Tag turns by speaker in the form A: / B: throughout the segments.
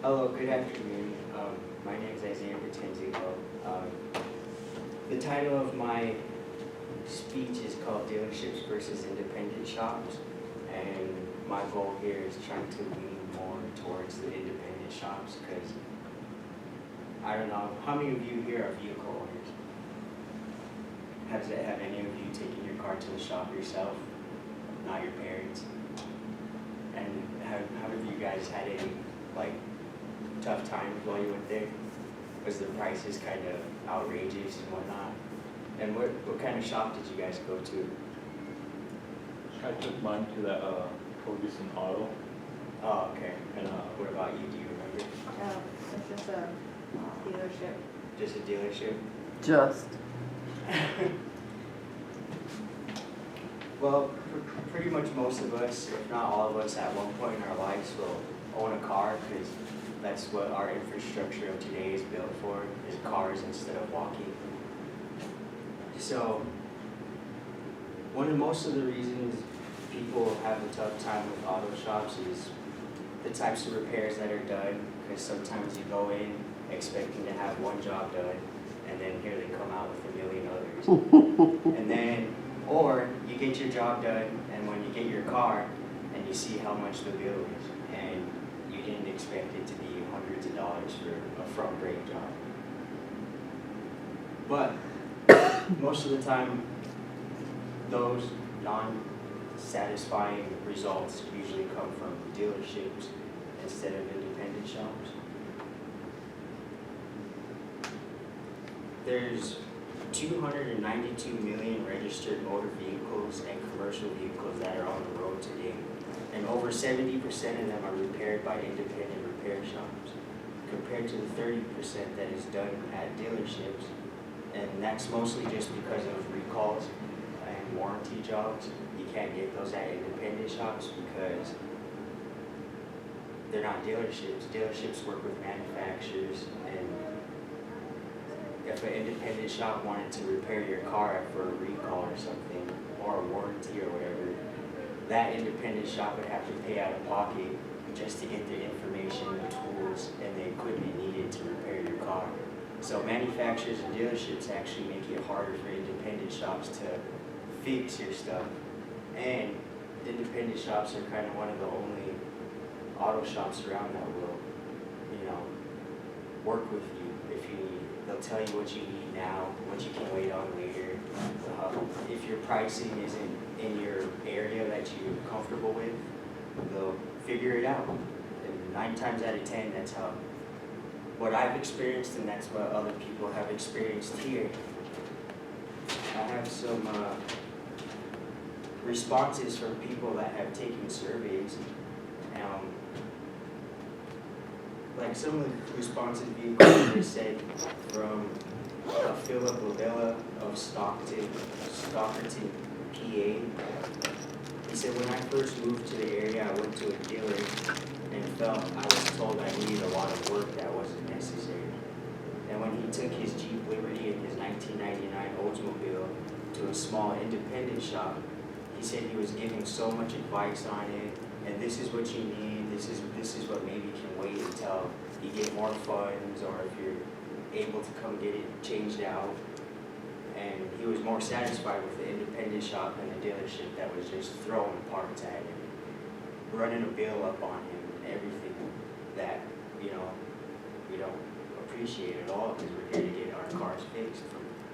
A: Hello, good afternoon. My name is Isaiah Bertenzio. The title of my speech is called Dealerships versus Independent Shops, and my goal here is trying to lean more towards the independent shops because I don't know, how many of you here are vehicle owners? Have any of you taken your car to the shop yourself, not your parents? And have you guys had any tough times while you went there? Was the prices kind of outrageous and whatnot? And what kind of shop did you guys go to?
B: I took mine to that Ferguson Auto.
A: Oh, okay. And what about you? Do you remember?
C: It's just a dealership.
A: Just a dealership?
D: Just.
A: Well, pretty much most of us, if not all of us, at one point in our lives will own a car because that's what our infrastructure of today is built for, is cars instead of walking. So, most of the reasons people have a tough time with auto shops is the types of repairs that are done, because sometimes you go in expecting to have one job done, and then here they come out with a million others. And then, or you get your job done, and when you get your car, and you see how much the bill is, and you didn't expect it to be hundreds of dollars for a front brake job. But most of the time, those non-satisfying results usually come from dealerships instead of independent shops. There's 292 million registered motor vehicles and commercial vehicles that are on the road today, and over 70% of them are repaired by independent repair shops, compared to the 30% that is done at dealerships, and that's mostly just because of recalls and warranty jobs. You can't get those at independent shops because they're not dealerships. Dealerships work with manufacturers, and if an independent shop wanted to repair your car for a recall or something, or a warranty or whatever, that independent shop would have to pay out of pocket just to get the information, the tools, and the equipment needed to repair your car. So manufacturers and dealerships actually make it harder for independent shops to fix your stuff. And independent shops are kind of one of the only auto shops around that will, work with you if you need. They'll tell you what you need now, what you can wait on later. If your pricing isn't in your area that you're comfortable with, they'll figure it out. And 9 times out of 10, that's what I've experienced, and that's what other people have experienced here. I have some responses from people that have taken surveys. Like some of the responsive vehicles they said from Philip Lavella of Stockerton, PA. He said, when I first moved to the area, I went to a dealer and felt I was told I needed a lot of work that wasn't necessary. And when he took his Jeep Liberty and his 1999 Oldsmobile to a small independent shop, he said he was giving so much advice on it, and this is what you need, this is what maybe can wait until you get more funds, or if you're able to come get it changed out. And he was more satisfied with the independent shop than the dealership that was just throwing parts at him, running a bill up on him, and everything that, we don't appreciate at all, because we're here to get our cars fixed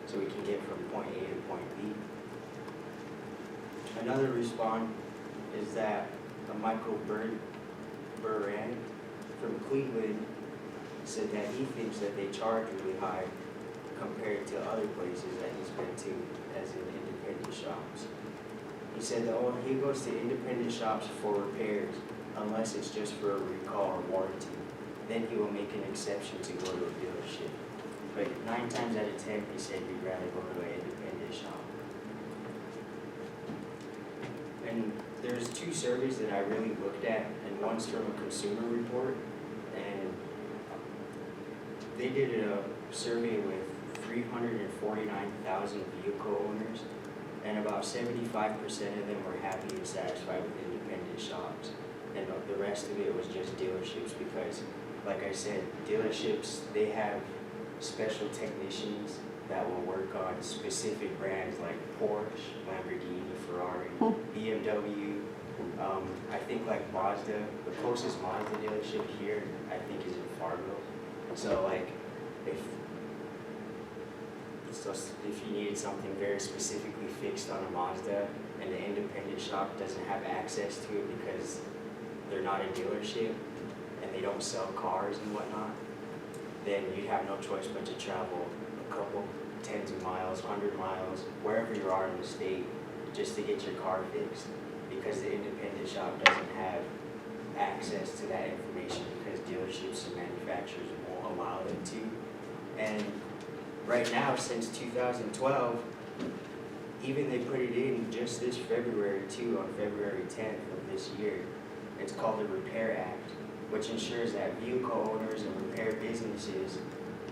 A: so we can get from point A to point B. Another response is that Michael Buran from Cleveland said that he thinks that they charge really high compared to other places that he's been to, as in independent shops. He said that he goes to independent shops for repairs unless it's just for a recall or warranty. Then he will make an exception to go to a dealership. But 9 times out of 10, he said he'd rather go to an independent shop. And there's 2 surveys that I really looked at, and one's from a Consumer Report, and they did a survey with 349,000 vehicle owners, and about 75% of them were happy and satisfied with independent shops. and the rest of it was just dealerships because, like I said, dealerships, they have special technicians that will work on specific brands like Porsche, Lamborghini, Ferrari, BMW. I think like Mazda, the closest Mazda dealership here, I think is in Fargo. So like, if you needed something very specifically fixed on a Mazda and the independent shop doesn't have access to it because they're not a dealership and they don't sell cars and whatnot, then you'd have no choice but to travel a couple tens of miles, 100 miles, wherever you are in the state, just to get your car fixed, because the independent shop doesn't have access to that information because dealerships and manufacturers won't allow them to. And right now, since 2012, even they put it in just this February too, on February 10th of this year. It's called the Repair Act, which ensures that vehicle owners and repair businesses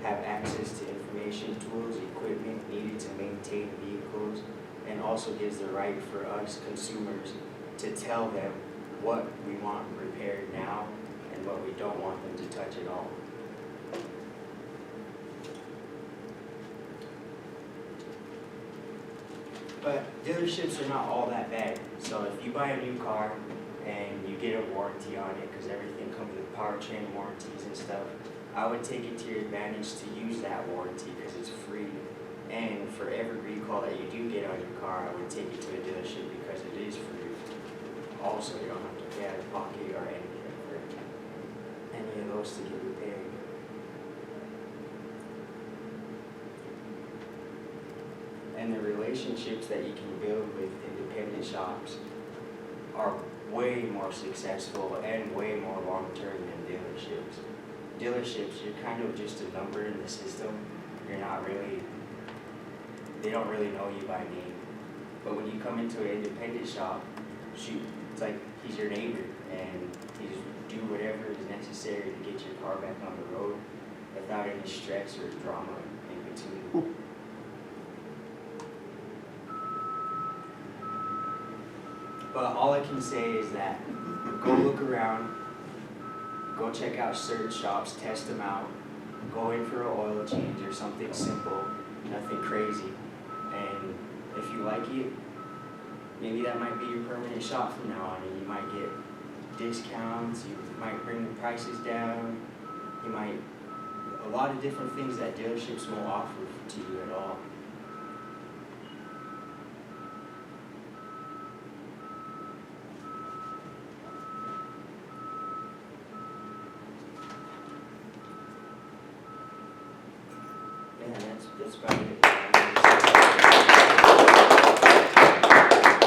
A: have access to information, tools, equipment needed to maintain vehicles, and also gives the right for us consumers to tell them what we want repaired now and what we don't want them to touch at all. But dealerships are not all that bad. So if you buy a new car and you get a warranty on it, because everything comes with powertrain warranties and stuff, I would take it to your advantage to use that warranty because it's free. And for every recall that you do get on your car, I would take it to a dealership because it is free. Also, you don't have to pay out of pocket or anything for any of those to get repaired. And the relationships that you can build with independent shops are way more successful and way more long-term than dealerships. Dealerships, you're kind of just a number in the system. You're not really, they don't really know you by name. But when you come into an independent shop, shoot, it's like he's your neighbor and he's do whatever is necessary to get your car back on the road without any stress or drama in between. But all I can say is that go look around, go check out certain shops, test them out, go in for an oil change or something simple, nothing crazy. And if you like it, maybe that might be your permanent shop from now on, and you might get discounts, you might bring the prices down, you might, a lot of different things that dealerships won't offer to you at all. Yeah, that's about it.